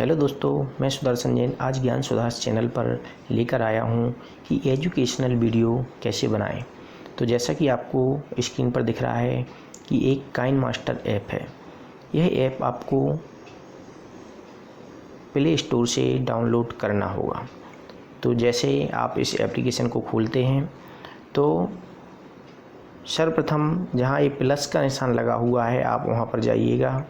Hello दोस्तों, मैं सुदर्शन जैन आज ज्ञान सुधार चैनल पर लेकर आया हूं कि एजुकेशनल वीडियो कैसे बनाएं। तो जैसा कि आपको स्क्रीन पर दिख रहा है कि एक काइन मास्टर ऐप है। यह ऐप आपको प्ले स्टोर से डाउनलोड करना होगा। तो जैसे आप इस एप्लीकेशन को खोलते हैं तो सर्वप्रथम जहां एक प्लस का निशान लगा हुआ है आप वहां पर जाइएगा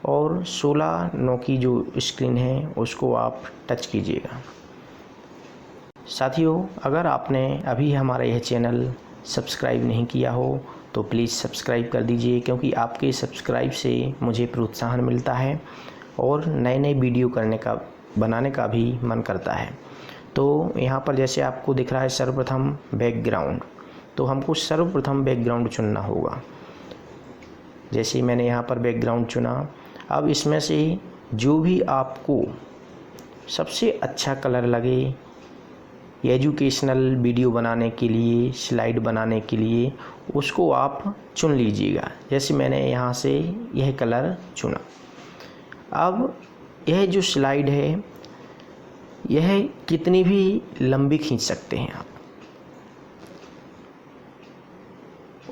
और 16:9 की जो स्क्रीन है उसको आप टच कीजिएगा। साथियों, अगर आपने अभी हमारा यह चैनल सब्सक्राइब नहीं किया हो तो प्लीज़ सब्सक्राइब कर दीजिए, क्योंकि आपके सब्सक्राइब से मुझे प्रोत्साहन मिलता है और नए नए वीडियो बनाने का भी मन करता है। तो यहाँ पर जैसे आपको दिख रहा है सर्वप्रथम बैकग्राउंड, तो हमको सर्वप्रथम बैकग्राउंड चुनना होगा। जैसे मैंने यहाँ पर बैकग्राउंड चुना, अब इसमें से जो भी आपको सबसे अच्छा कलर लगे एजुकेशनल वीडियो बनाने के लिए, स्लाइड बनाने के लिए, उसको आप चुन लीजिएगा। जैसे मैंने यहाँ से यह कलर चुना। अब यह जो स्लाइड है यह कितनी भी लंबी खींच सकते हैं आप,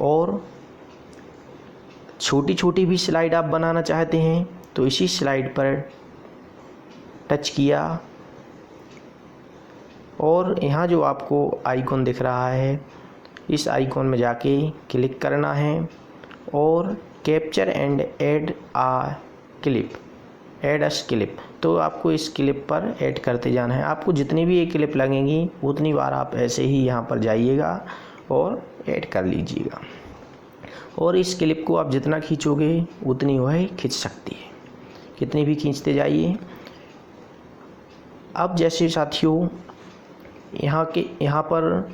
और छोटी छोटी भी स्लाइड आप बनाना चाहते हैं तो इसी स्लाइड पर टच किया और यहाँ जो आपको आइकॉन दिख रहा है इस आइकॉन में जाके क्लिक करना है और capture and add us clip, तो आपको इस क्लिप पर ऐड करते जाना है। आपको जितनी भी ये क्लिप लगेंगी उतनी बार आप ऐसे ही यहाँ पर जाइएगा और ऐड कर लीजिएगा, और इस क्लिप को आप जितना खींचोगे उतनी वह खींच सकती है, कितनी भी खींचते जाइए। अब जैसे साथियों यहाँ पर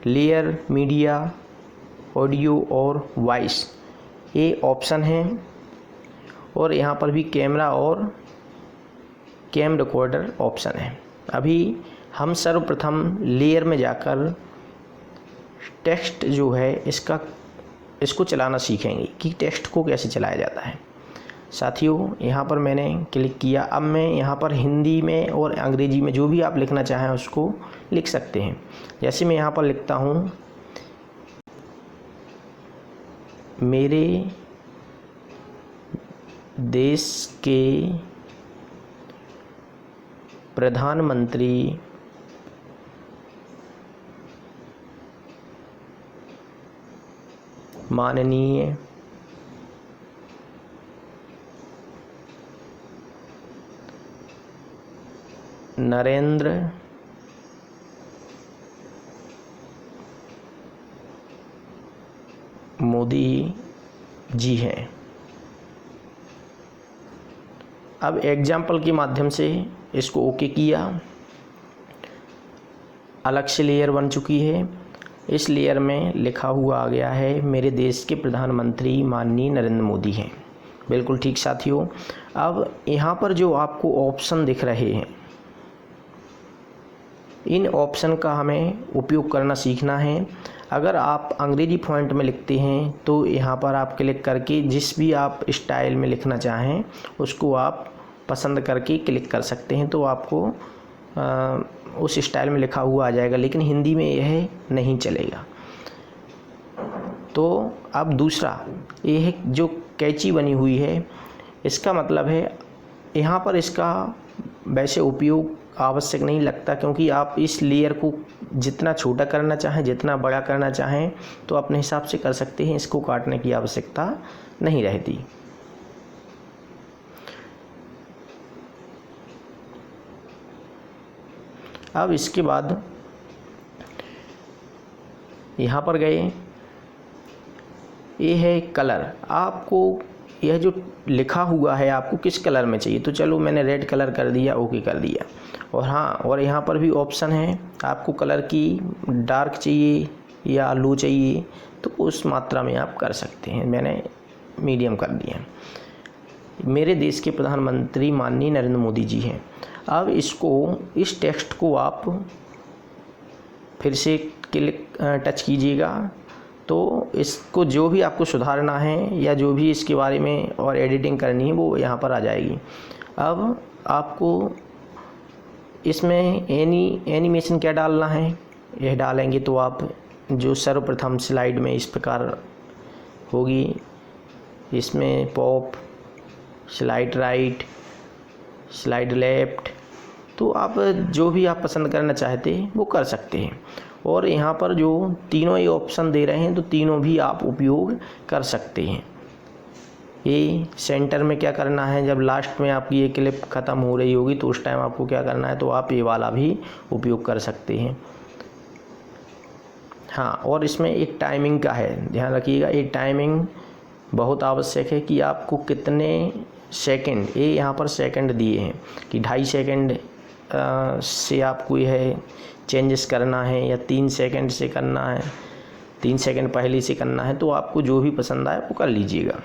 लेयर, मीडिया, ऑडियो और वॉइस ये ऑप्शन हैं, और यहाँ पर भी कैमरा और कैम रिकॉर्डर ऑप्शन है। अभी हम सर्वप्रथम लेयर में जाकर टेक्स्ट जो है इसको चलाना सीखेंगे कि टेक्स्ट को कैसे चलाया जाता है। साथियों, यहाँ पर मैंने क्लिक किया। अब मैं यहाँ पर हिंदी में और अंग्रेजी में जो भी आप लिखना चाहें उसको लिख सकते हैं। जैसे मैं यहाँ पर लिखता हूँ, मेरे देश के प्रधानमंत्री माननीय नरेंद्र मोदी जी हैं। अब एग्जाम्पल के माध्यम से इसको ओके किया। अलग से लेयर बन चुकी है। इस लेयर में लिखा हुआ आ गया है मेरे देश के प्रधानमंत्री माननीय नरेंद्र मोदी हैं। बिल्कुल ठीक साथियों। अब यहाँ पर जो आपको ऑप्शन दिख रहे हैं इन ऑप्शन का हमें उपयोग करना सीखना है। अगर आप अंग्रेजी फॉन्ट में लिखते हैं तो यहाँ पर आप क्लिक करके जिस भी आप स्टाइल में लिखना चाहें उसको आप पसंद करके क्लिक कर सकते हैं, तो आपको उस स्टाइल में लिखा हुआ आ जाएगा, लेकिन हिंदी में यह नहीं चलेगा। तो अब दूसरा यह जो कैची बनी हुई है इसका मतलब है यहाँ पर इसका वैसे उपयोग आवश्यक नहीं लगता, क्योंकि आप इस लेयर को जितना छोटा करना चाहें, जितना बड़ा करना चाहें तो अपने हिसाब से कर सकते हैं। इसको काटने की आवश्यकता नहीं रहती। अब इसके बाद यहाँ पर गए, ये है कलर। आपको यह जो लिखा हुआ है आपको किस कलर में चाहिए, तो चलो मैंने रेड कलर कर दिया, ओके कर दिया। और हाँ, और यहाँ पर भी ऑप्शन है, आपको कलर की डार्क चाहिए या लो चाहिए तो उस मात्रा में आप कर सकते हैं। मैंने मीडियम कर दिया। मेरे देश के प्रधानमंत्री माननीय नरेंद्र मोदी जी हैं। अब इस टेक्स्ट को आप फिर से टच कीजिएगा तो इसको जो भी आपको सुधारना है या जो भी इसके बारे में और एडिटिंग करनी है वो यहाँ पर आ जाएगी। अब आपको इसमें एनिमेशन क्या डालना है, यह डालेंगे तो आप जो सर्वप्रथम स्लाइड में इस प्रकार होगी, इसमें pop, slide right, slide left, तो आप जो भी आप पसंद करना चाहते हैं वो कर सकते हैं। और यहाँ पर जो तीनों ये ऑप्शन दे रहे हैं तो तीनों भी आप उपयोग कर सकते हैं। ये सेंटर में क्या करना है, जब लास्ट में आपकी ये क्लिप ख़त्म हो रही होगी तो उस टाइम आपको क्या करना है, तो आप ये वाला भी उपयोग कर सकते हैं। हाँ, और इसमें एक टाइमिंग का है, ध्यान रखिएगा, ये टाइमिंग बहुत आवश्यक है कि आपको कितने सेकंड, ये यहाँ पर सेकंड दिए हैं कि 2.5 सेकंड से आपको यह चेंजेस करना है या 3 सेकंड से करना है, 3 सेकंड पहले से करना है, तो आपको जो भी पसंद आए वो कर लीजिएगा।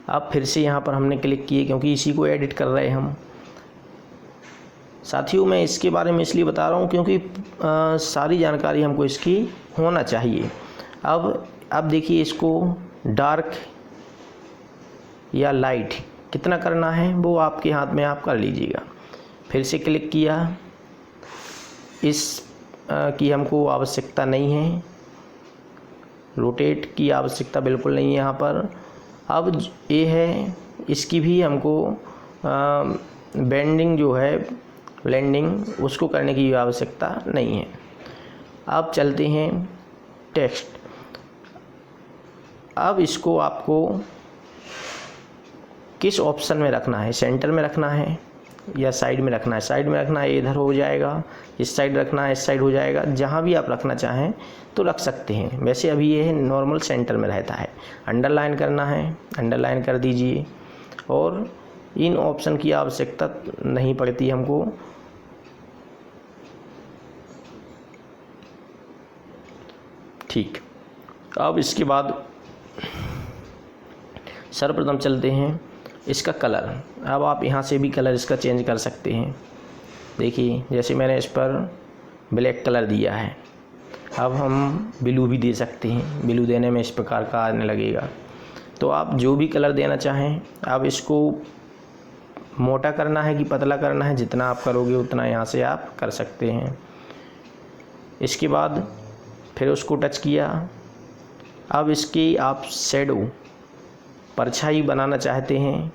अब फिर से यहाँ पर हमने क्लिक किए क्योंकि इसी को एडिट कर रहे हैं हम। साथियों, मैं इसके बारे में इसलिए बता रहा हूँ क्योंकि सारी जानकारी हमको इसकी होना चाहिए। अब देखिए, इसको डार्क या लाइट कितना करना है वो आपके हाथ में, आप कर लीजिएगा। फिर से क्लिक किया, इस की हमको आवश्यकता नहीं है, रोटेट की आवश्यकता बिल्कुल नहीं है यहाँ पर। अब ये है, इसकी भी हमको बेंडिंग जो है, ब्लेंडिंग, उसको करने की आवश्यकता नहीं है। अब चलते हैं टेक्स्ट। अब इसको आपको किस ऑप्शन में रखना है, सेंटर में रखना है या साइड में रखना है। साइड में रखना है, इधर हो जाएगा, इस साइड रखना है, इस साइड हो जाएगा, जहाँ भी आप रखना चाहें तो रख सकते हैं। वैसे अभी ये नॉर्मल सेंटर में रहता है। अंडरलाइन करना है, अंडरलाइन कर दीजिए, और इन ऑप्शन की आवश्यकता नहीं पड़ती हमको। ठीक, अब इसके बाद सर्वप्रथम चलते हैं इसका कलर। अब आप यहाँ से भी कलर इसका चेंज कर सकते हैं। देखिए, जैसे मैंने इस पर ब्लैक कलर दिया है, अब हम ब्लू भी दे सकते हैं। ब्लू देने में इस प्रकार का आने लगेगा। तो आप जो भी कलर देना चाहें, आप इसको मोटा करना है कि पतला करना है, जितना आप करोगे उतना यहाँ से आप कर सकते हैं। इसके बाद फिर उसको टच किया। अब इसकी आप शैडो, परछाई बनाना चाहते हैं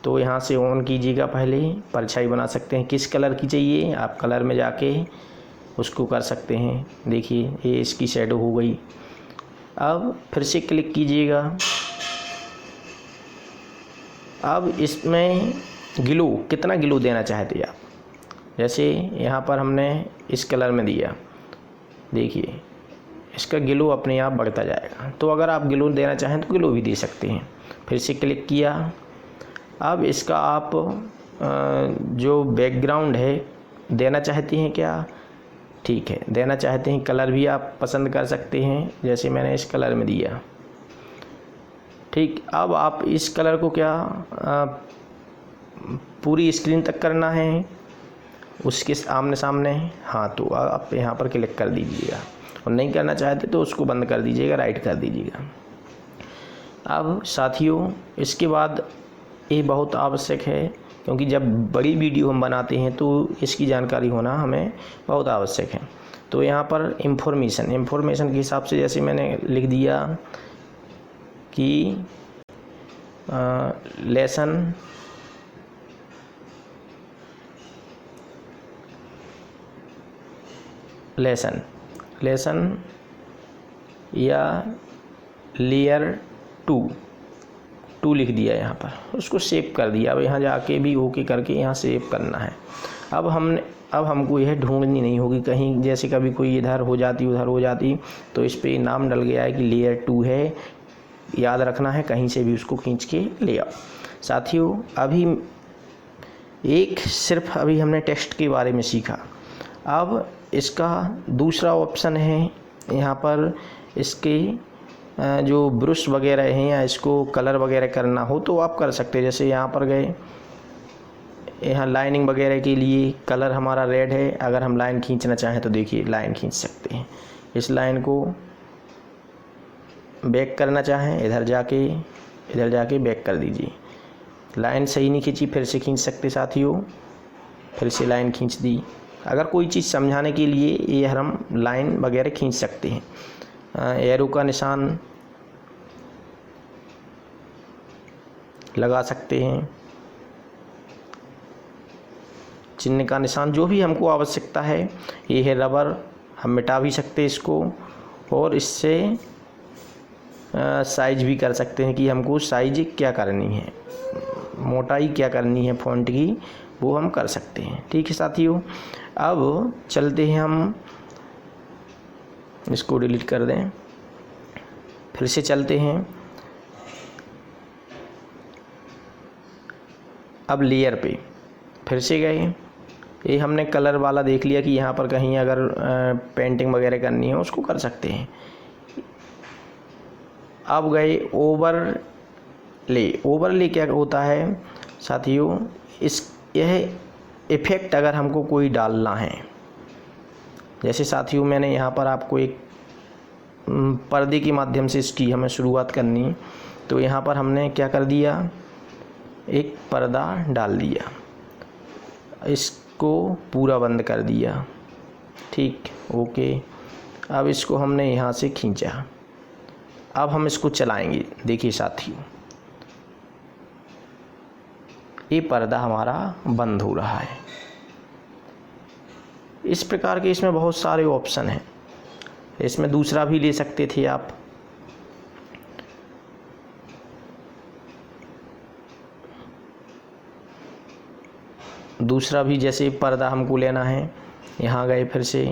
तो यहाँ से ऑन कीजिएगा, पहले परछाई बना सकते हैं। किस कलर की चाहिए, आप कलर में जाके उसको कर सकते हैं। देखिए, ये इसकी शैडो हो गई। अब फिर से क्लिक कीजिएगा। अब इसमें ग्लो, कितना ग्लो देना चाहते हैं आप, जैसे यहाँ पर हमने इस कलर में दिया, देखिए इसका ग्लो अपने आप बढ़ता जाएगा। तो अगर आप ग्लो देना चाहें तो ग्लो भी दे सकते हैं। फिर से क्लिक किया। अब इसका आप जो बैकग्राउंड है देना चाहते हैं क्या, ठीक है, देना चाहते हैं कलर भी आप पसंद कर सकते हैं, जैसे मैंने इस कलर में दिया। ठीक, अब आप इस कलर को क्या पूरी स्क्रीन तक करना है, उसके आमने सामने, हाँ, तो आप यहाँ पर क्लिक कर दीजिएगा। और नहीं करना चाहते तो उसको बंद कर दीजिएगा, राइट कर दीजिएगा। अब साथियों, इसके बाद ये बहुत आवश्यक है क्योंकि जब बड़ी वीडियो हम बनाते हैं तो इसकी जानकारी होना हमें बहुत आवश्यक है। तो यहाँ पर इंफॉर्मेशन के हिसाब से जैसे मैंने लिख दिया कि लेसन या लेयर 2 लिख दिया यहाँ पर, उसको सेव कर दिया। अब यहाँ जाके भी ओके करके यहाँ सेव करना है। अब हमको यह ढूंढनी नहीं होगी कहीं, जैसे कभी कोई इधर हो जाती उधर हो जाती, तो इस पे नाम डल गया है कि लेयर 2 है, याद रखना है, कहीं से भी उसको खींच के ले आओ। साथियों, सिर्फ अभी हमने टेक्स्ट के बारे में सीखा। अब इसका दूसरा ऑप्शन है, यहाँ पर इसके जो ब्रश वगैरह हैं या इसको कलर वगैरह करना हो तो आप कर सकते हैं। जैसे यहाँ पर गए, यहाँ लाइनिंग वगैरह के लिए कलर हमारा रेड है, अगर हम लाइन खींचना चाहें तो देखिए लाइन खींच सकते हैं। इस लाइन को बैक करना चाहें इधर जाके बैक कर दीजिए। लाइन सही नहीं खींची, फिर से खींच सकते साथियों, फिर से लाइन खींच दी। अगर कोई चीज़ समझाने के लिए ये हम लाइन वगैरह खींच सकते हैं। एरो का निशान लगा सकते हैं, चिन्ह का निशान, जो भी हमको आवश्यकता है। ये है रबर, हम मिटा भी सकते हैं इसको, और इससे साइज भी कर सकते हैं कि हमको साइज क्या करनी है, मोटाई क्या करनी है फ़ॉन्ट की, वो हम कर सकते हैं। ठीक है साथियों, अब चलते हैं, हम इसको डिलीट कर दें, फिर से चलते हैं। अब लेयर पे फिर से गए, ये हमने कलर वाला देख लिया कि यहाँ पर कहीं अगर पेंटिंग वगैरह करनी है उसको कर सकते हैं। अब गए ओवरले क्या होता है साथियों, यह इफ़ेक्ट अगर हमको कोई डालना है, जैसे साथियों मैंने यहाँ पर आपको एक पर्दे के माध्यम से इसकी हमें शुरुआत करनी, तो यहाँ पर हमने क्या कर दिया, एक पर्दा डाल दिया, इसको पूरा बंद कर दिया। ठीक, ओके। अब इसको हमने यहाँ से खींचा, अब हम इसको चलाएंगे। देखिए साथियों, ये पर्दा हमारा बंद हो रहा है। इस प्रकार के इसमें बहुत सारे ऑप्शन हैं, इसमें दूसरा भी ले सकते थे आप। दूसरा भी, जैसे पर्दा हमको लेना है, यहाँ गए, फिर से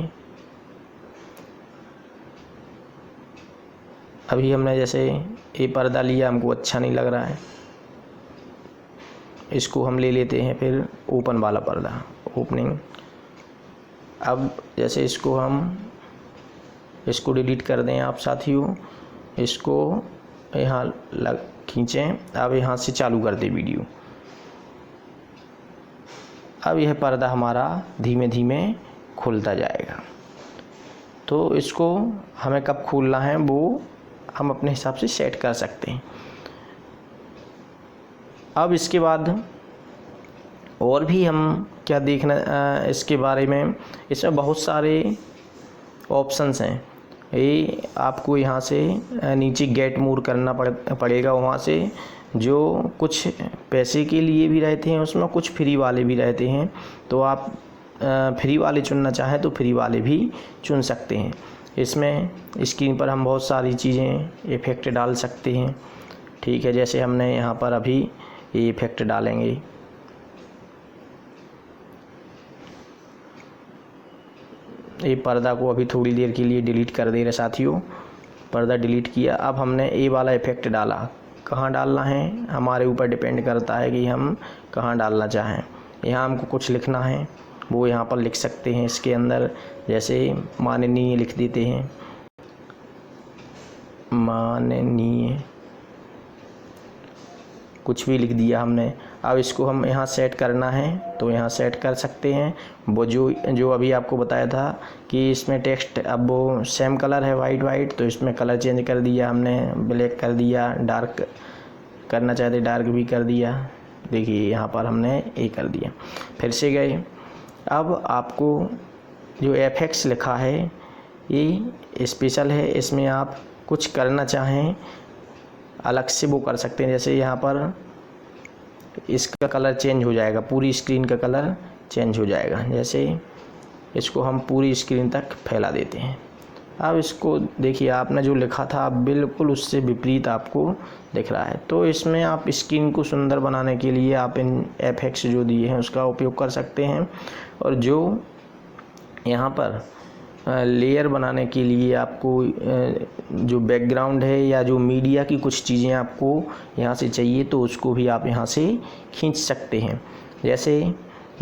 अभी हमने जैसे ये पर्दा लिया, हमको अच्छा नहीं लग रहा है, इसको हम ले लेते हैं फिर ओपन वाला पर्दा, ओपनिंग। अब जैसे इसको डिलीट कर दें आप साथियों, इसको यहाँ खींचें, अब यहाँ से चालू कर दें वीडियो। अब यह पर्दा हमारा धीमे धीमे खुलता जाएगा। तो इसको हमें कब खोलना है वो हम अपने हिसाब से सेट कर सकते हैं। अब इसके बाद और भी हम क्या देखना इसके बारे में, इसमें बहुत सारे ऑप्शंस हैं। ये आपको यहाँ से नीचे गेट मोर करना पड़ेगा, वहाँ से जो कुछ पैसे के लिए भी रहते हैं उसमें, कुछ फ्री वाले भी रहते हैं। तो आप फ्री वाले चुनना चाहें तो फ्री वाले भी चुन सकते हैं। इसमें स्क्रीन पर हम बहुत सारी चीज़ें इफ़ेक्ट डाल सकते हैं। ठीक है, जैसे हमने यहाँ पर अभी ये इफ़ेक्ट डालेंगे, ये पर्दा को अभी थोड़ी देर के लिए डिलीट कर दे रहे साथियों। पर्दा डिलीट किया, अब हमने ये वाला इफ़ेक्ट डाला। कहाँ डालना है हमारे ऊपर डिपेंड करता है कि हम कहाँ डालना चाहें। यहाँ हमको कुछ लिखना है, वो यहाँ पर लिख सकते हैं इसके अंदर, जैसे माननीय लिख देते हैं, माननीय, कुछ भी लिख दिया हमने। अब इसको हम यहाँ सेट करना है तो यहाँ सेट कर सकते हैं। वो जो अभी आपको बताया था कि इसमें टेक्स्ट, अब वो सेम कलर है वाइट, तो इसमें कलर चेंज कर दिया हमने, ब्लैक कर दिया, डार्क करना चाहते डार्क भी कर दिया। देखिए यहाँ पर हमने ये कर दिया। फिर से गए, अब आपको जो एफएक्स लिखा है ये स्पेशल है, इसमें आप कुछ करना चाहें अलग से वो कर सकते हैं। जैसे यहाँ पर इसका कलर चेंज हो जाएगा, पूरी स्क्रीन का कलर चेंज हो जाएगा। जैसे इसको हम पूरी स्क्रीन तक फैला देते हैं। अब इसको देखिए, आपने जो लिखा था बिल्कुल उससे विपरीत आपको दिख रहा है। तो इसमें आप स्क्रीन को सुंदर बनाने के लिए आप इन एफएक्स जो दिए हैं उसका उपयोग कर सकते हैं। और जो यहाँ पर लेयर बनाने के लिए आपको जो बैकग्राउंड है या जो मीडिया की कुछ चीज़ें आपको यहाँ से चाहिए तो उसको भी आप यहाँ से खींच सकते हैं। जैसे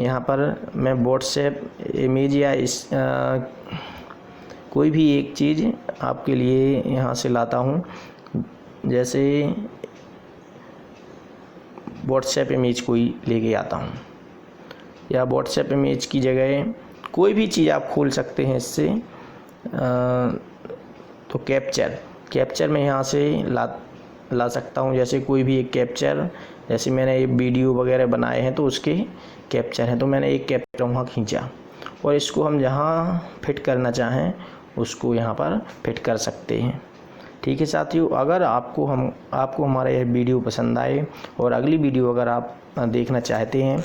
यहाँ पर मैं व्हाट्सएप इमेज या कोई भी एक चीज़ आपके लिए यहाँ से लाता हूँ। जैसे व्हाट्सएप इमेज कोई लेके आता हूँ, या व्हाट्सएप इमेज की जगह कोई भी चीज़ आप खोल सकते हैं इससे। तो कैप्चर मैं यहाँ से ला सकता हूँ। जैसे कोई भी एक कैप्चर, जैसे मैंने ये वीडियो वगैरह बनाए हैं तो उसके कैप्चर हैं, तो मैंने एक कैप्चर वहाँ खींचा और इसको हम जहाँ फिट करना चाहें उसको यहाँ पर फिट कर सकते हैं। ठीक है साथियों, अगर आपको हमारा यह वीडियो पसंद आए और अगली वीडियो अगर आप देखना चाहते हैं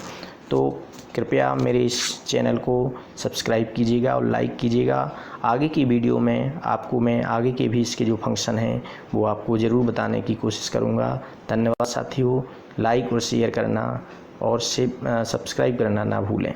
तो कृपया मेरे इस चैनल को सब्सक्राइब कीजिएगा और लाइक कीजिएगा। आगे की वीडियो में आपको मैं आगे के भी इसके जो फंक्शन हैं वो आपको ज़रूर बताने की कोशिश करूँगा। धन्यवाद साथियों, लाइक और शेयर करना और सब्सक्राइब करना ना भूलें।